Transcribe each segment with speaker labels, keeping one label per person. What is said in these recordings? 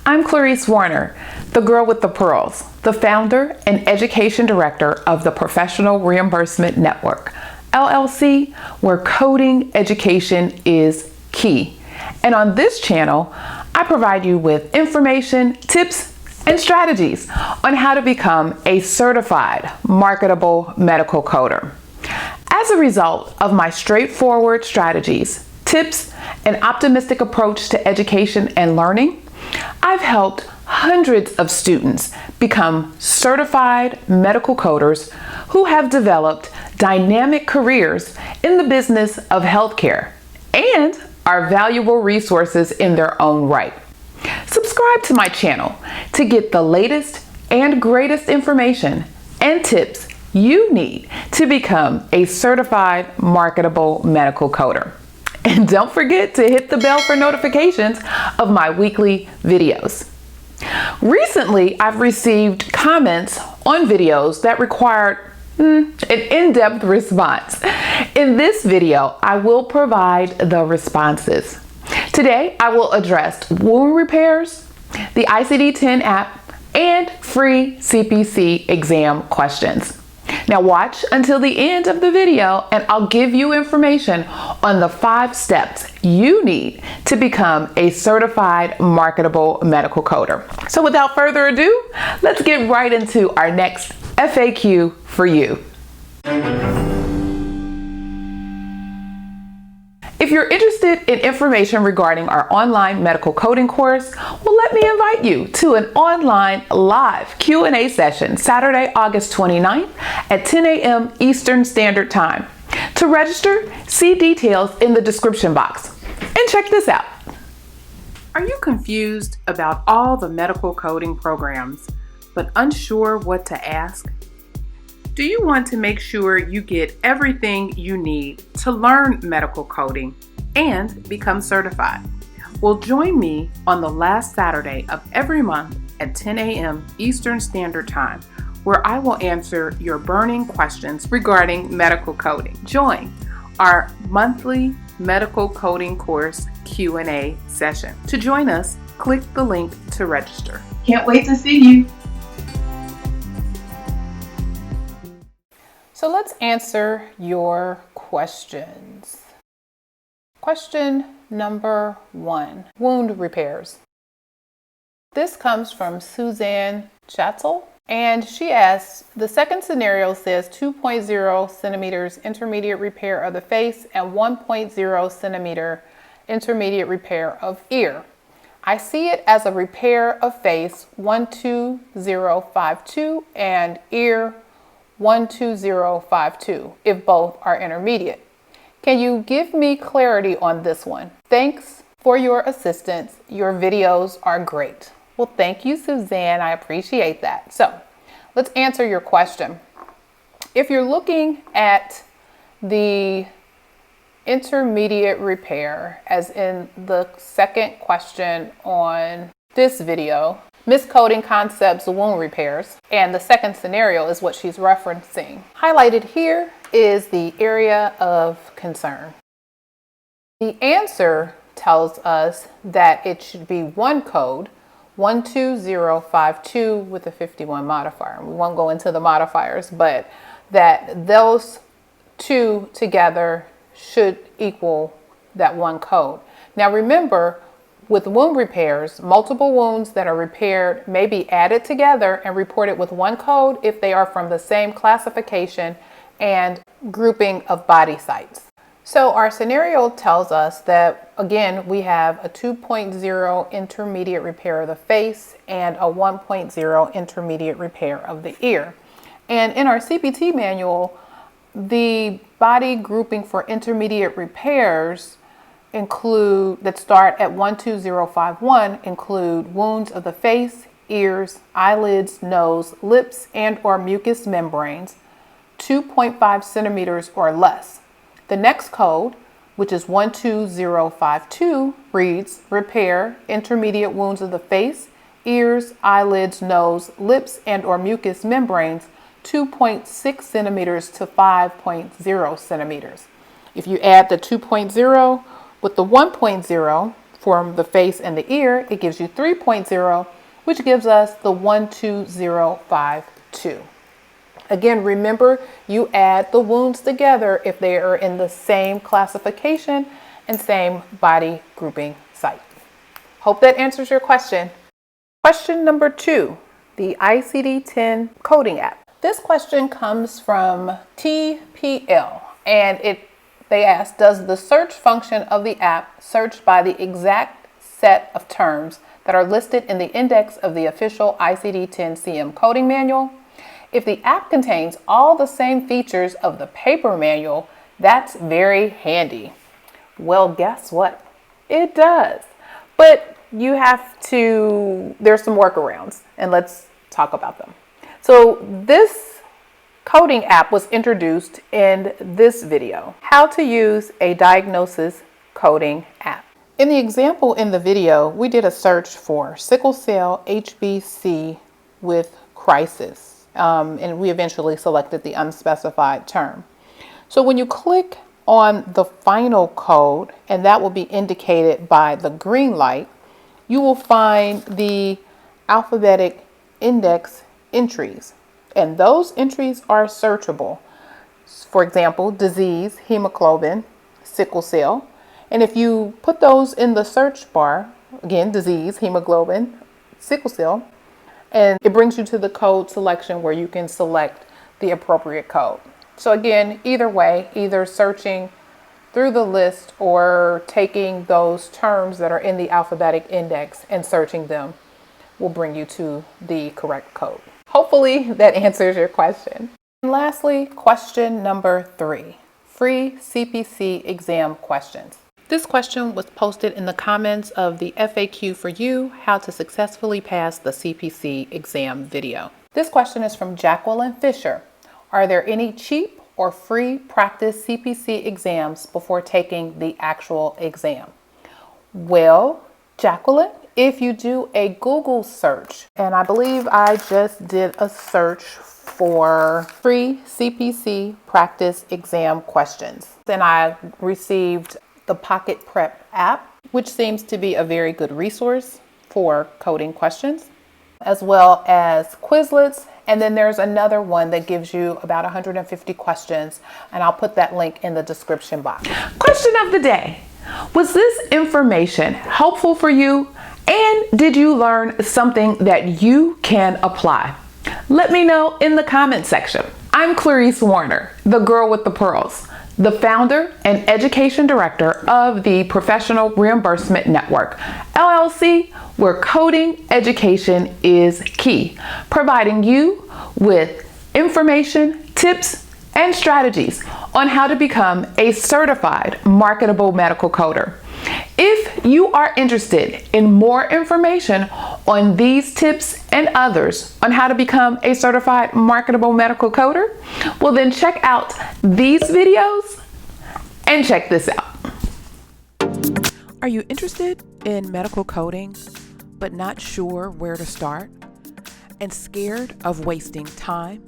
Speaker 1: I'm Clarice Warner, the girl with the pearls, the founder and education director of the Professional Reimbursement Network, LLC, where coding education is key. And on this channel, I provide you with information, tips, and strategies on how to become a certified marketable medical coder. As a result of my straightforward strategies, tips, and optimistic approach to education and learning, I've helped hundreds of students become certified medical coders who have developed dynamic careers in the business of healthcare and are valuable resources in their own right. Subscribe to my channel to get the latest and greatest information and tips you need to become a certified marketable medical coder. And don't forget to hit the bell for notifications of my weekly videos. Recently, I've received comments on videos that required an in-depth response. In this video, I will provide the responses. Today, I will address wound repairs, the ICD10 app, and free CPC exam questions. Now watch until the end of the video and I'll give you information on the 5 steps you need to become a certified marketable medical coder. So without further ado, let's get right into our next FAQ for you. If you're interested in information regarding our online medical coding course, well, let me invite you to an online live Q&A session Saturday, August 29th at 10 a.m. Eastern Standard Time. To register, see details in the description box. And check this out. Are you confused about all the medical coding programs, but unsure what to ask? Do you want to make sure you get everything you need to learn medical coding and become certified? Well, join me on the last Saturday of every month at 10 a.m. Eastern Standard Time, where I will answer your burning questions regarding medical coding. Join our monthly medical coding course Q&A session. To join us, click the link to register. Can't wait to see you. So let's answer your questions. Question number 1, wound repairs. This comes from Suzanne Chattel, and she asks, the second scenario says 2.0 centimeters intermediate repair of the face and 1.0 centimeter intermediate repair of ear. I see it as a repair of face 12052 and ear 12052 if both are intermediate. Can you give me clarity on this one? Thanks for your assistance. Your videos are great. Well, thank you, Suzanne. I appreciate that. So let's answer your question. If you're looking at the intermediate repair, as in the second question on this video, miscoding concepts, wound repairs, and the second scenario is what she's referencing. Highlighted here is the area of concern. The answer tells us that it should be one code, 12052 with a 51 modifier. We won't go into the modifiers, but that those two together should equal that one code. Now remember, with wound repairs, multiple wounds that are repaired may be added together and reported with one code if they are from the same classification and grouping of body sites. So our scenario tells us that, again, we have a 2.0 intermediate repair of the face and a 1.0 intermediate repair of the ear. And in our CPT manual, the body grouping for intermediate repairs that start at 12051 include wounds of the face, ears, eyelids, nose, lips, and or mucous membranes, 2.5 centimeters or less. The next code, which is 12052, reads repair intermediate wounds of the face, ears, eyelids, nose, lips, and or mucous membranes, 2.6 centimeters to 5.0 centimeters. If you add the 2.0 with the 1.0, from the face and the ear, it gives you 3.0, which gives us the 12052. Again, remember, you add the wounds together if they are in the same classification and same body grouping site. Hope that answers your question. Question number 2, the ICD10 Coding App. This question comes from TPL, and they ask, does the search function of the app search by the exact set of terms that are listed in the index of the official ICD-10 CM coding manual? If the app contains all the same features of the paper manual, that's very handy. Well, guess what? It does. But there's some workarounds, and let's talk about them. So this coding app was introduced in this video, how to use a diagnosis coding app. In the example in the video, we did a search for sickle cell HBC with crisis. And we eventually selected the unspecified term. So when you click on the final code, and that will be indicated by the green light, you will find the alphabetic index entries. And those entries are searchable. For example, disease, hemoglobin, sickle cell. And if you put those in the search bar, again, disease, hemoglobin, sickle cell, and it brings you to the code selection where you can select the appropriate code. So again, either way, either searching through the list or taking those terms that are in the alphabetic index and searching them will bring you to the correct code. Hopefully that answers your question. And lastly, question number 3, free CPC exam questions. This question was posted in the comments of the FAQ for You, How to Successfully Pass the CPC Exam video. This question is from Jacqueline Fisher. Are there any cheap or free practice CPC exams before taking the actual exam? Well, Jacqueline, if you do a Google search, and I believe I just did a search for free CPC practice exam questions, then I received the Pocket Prep app, which seems to be a very good resource for coding questions, as well as Quizlets. And then there's another one that gives you about 150 questions, and I'll put that link in the description box. Question of the day. Was this information helpful for you? And did you learn something that you can apply? Let me know in the comment section. I'm Clarice Warner, the girl with the pearls, the founder and education director of the Professional Reimbursement Network, LLC, where coding education is key, providing you with information, tips, and strategies on how to become a certified marketable medical coder. If you are interested in more information on these tips and others on how to become a certified marketable medical coder, well then check out these videos and check this out. Are you interested in medical coding but not sure where to start and scared of wasting time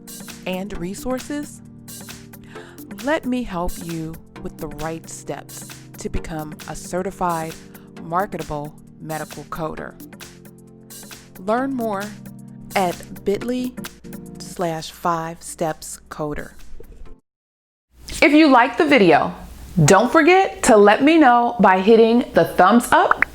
Speaker 1: and resources? Let me help you with the right steps to become a certified marketable medical coder. Learn more at bit.ly/5stepscoder. If you like the video, don't forget to let me know by hitting the thumbs up,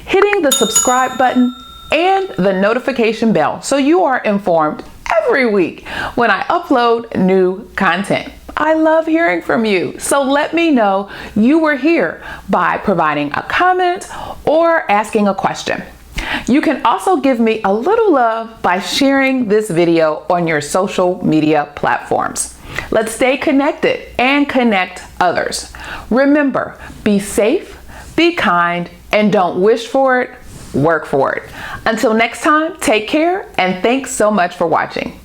Speaker 1: hitting the subscribe button, and the notification bell so you are informed every week when I upload new content. I love hearing from you, so let me know you were here by providing a comment or asking a question. You can also give me a little love by sharing this video on your social media platforms. Let's stay connected and connect others. Remember, be safe, be kind, and don't wish for it, work for it. Until next time, take care, and thanks so much for watching.